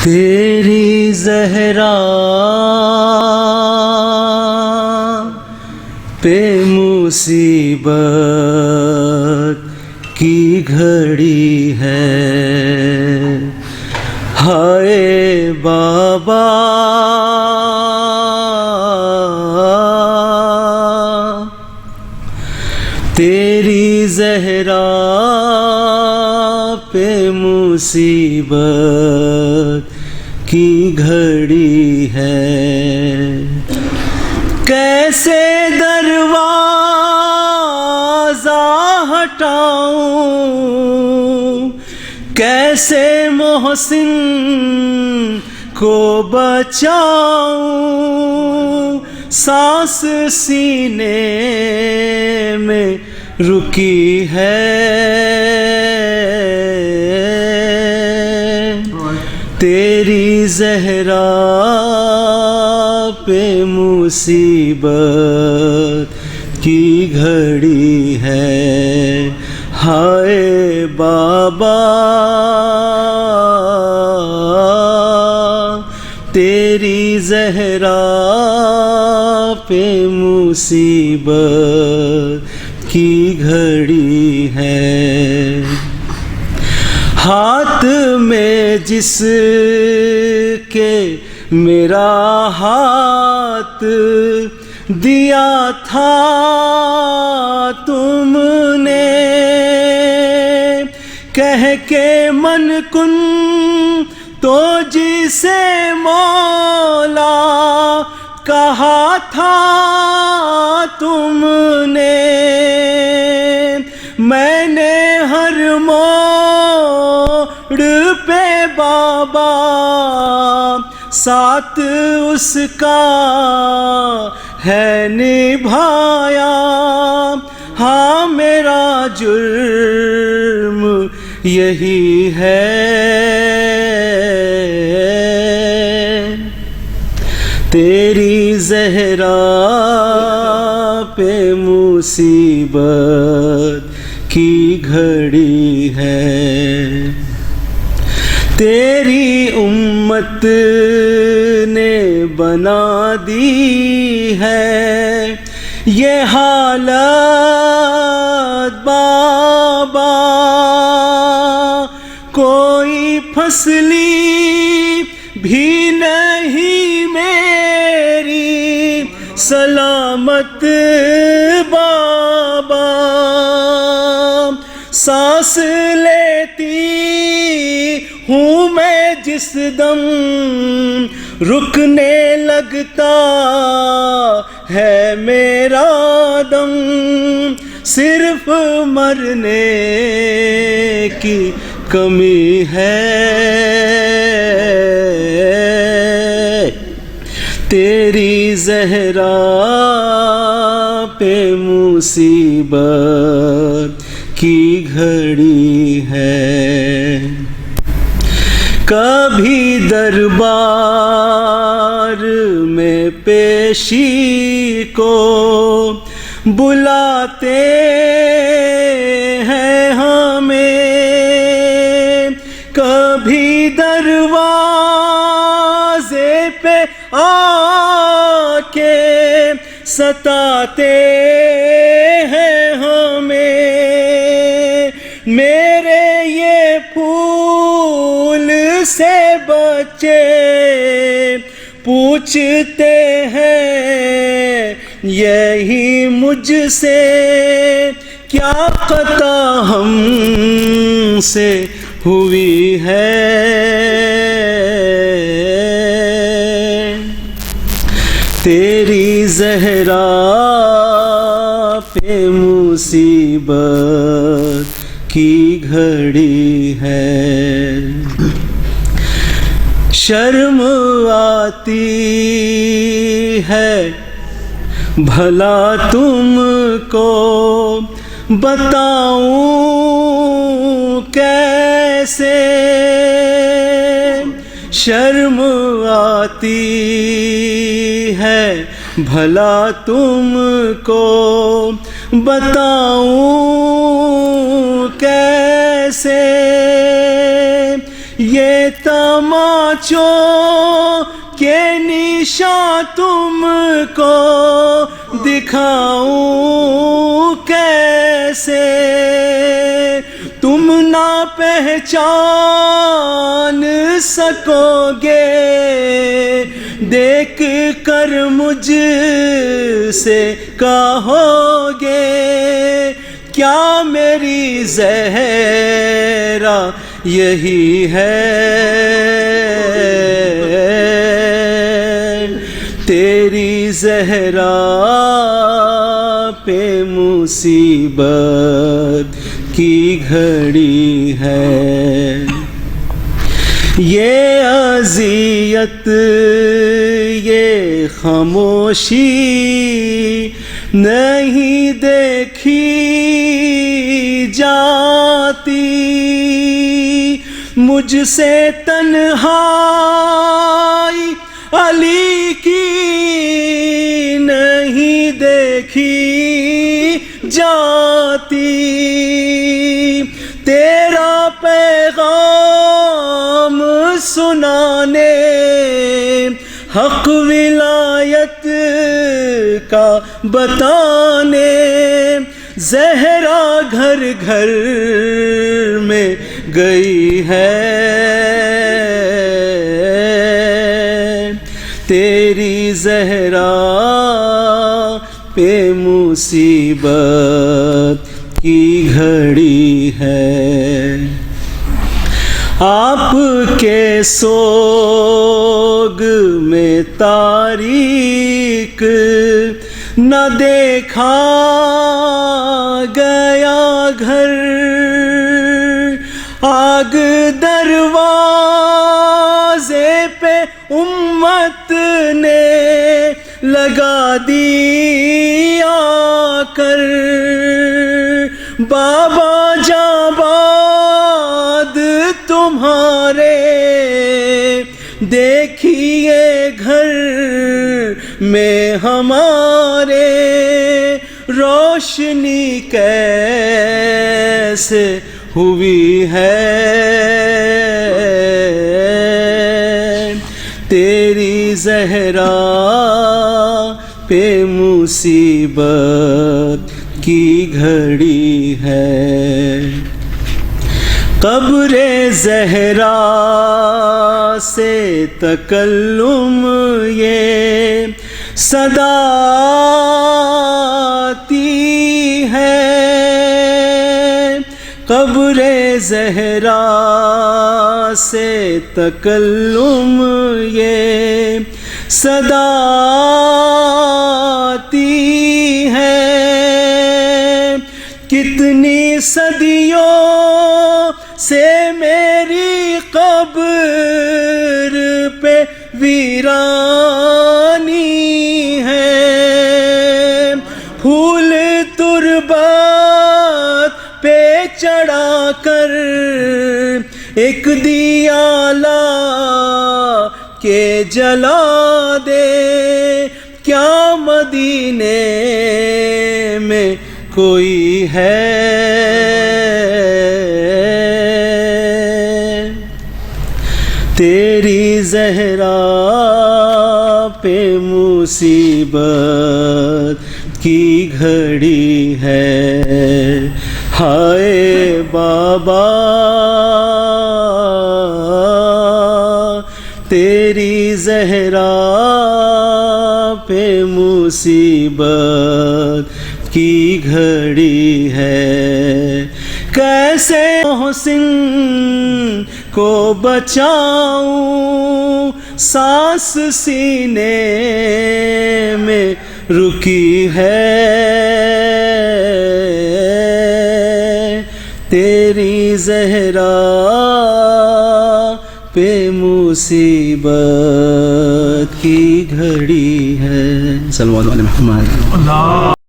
تیری زہرا پہ مصیبت کی گھڑی ہے، ہائے بابا تیری زہرا پہ مصیبت کی گھڑی ہے، کیسے دروازہ ہٹاؤں، کیسے محسن کو بچاؤں، سانس سینے میں رکی ہے، تیری زہرا پہ مصیبت کی گھڑی ہے، ہائے بابا تیری زہرا پہ مصیبت کی گھڑی ہے، ہاتھ میں جس کے میرا ہاتھ دیا تھا تم نے، کہہ کے من کن تو جسے مولا کہا تھا تم نے، میں نے ہر موڑ پہ بابا ساتھ اس کا ہے نبھایا، ہاں میرا جرم یہی ہے، تیری زہرا پہ مصیبت کی گھڑی ہے، تیری امت نے بنا دی ہے یہ حالت بابا، کوئی فصلی بھی نہیں میری سلامت بابا، سانس لیتی ہوں میں جس دم رکنے لگتا ہے میرا دم، صرف مرنے کی کمی ہے، تیری زہرا پہ مصیبت کی گھڑی ہے، کبھی دربار میں پیشی کو بلاتے ہیں ہمیں، کبھی دروازے پہ آ کے ستاتے ہیں ہمیں، میرے یہ پھول سے بچے پوچھتے ہیں یہی مجھ سے، کیا پتہ ہم سے ہوئی ہے، تیری زہرا پہ مصیبت کی گھڑی ہے، شرم آتی ہے بھلا تم کو بتاؤں کیسے، شرم آتی ہے بھلا تم کو بتاؤں کیسے، یہ تماچوں کے نشان تم کو دکھاؤں کیسے؟ تم نہ پہچان سکو گے دیکھ کر مجھ سے کہو گے کیا میری زہرا یہی ہے؟ تیری زہرا پہ مصیبت کی گھڑی ہے، یہ اذیت یہ خاموشی نہیں دیکھی جاتی، مجھ سے تنہائی علی کی نہیں دیکھی جاتی، تیرا پیغام سنانے حق ولایت کا بتانے زہرا گھر گھر میں گئی ہے، تیری زہرا پہ مصیبت کی گھڑی ہے، آپ کے سوگ میں تاریک نہ دیکھا گیا گھر، آگ دروازے پہ امت نے لگا دی آ کر، بابا جاباد تمہارے دیکھیے گھر میں ہمارے روشنی کیسے ہوئی ہے، تیری زہرا پہ مصیبت کی گھڑی ہے، قبر زہرا سے تکلم یہ صدا آتی ہے، قبر زہرا سے تکلم یہ صدا آتی ہے، کتنی صدیوں سے میری قبر پہ ویرانی ہے، پھول تربت پہ چڑھا کر ایک دیا لا کے جلا دے، کیا مدینے میں کوئی ہے؟ تیری زہرا پہ مصیبت کی گھڑی ہے، ہائے بابا تیری زہرا پہ مصیبت کی گھڑی ہے، کیسے محسن کو بچاؤں سانس سینے میں رکی ہے، تیری زہرا پہ مصیبت کی گھڑی ہے۔ صلی اللہ علیہ وسلم۔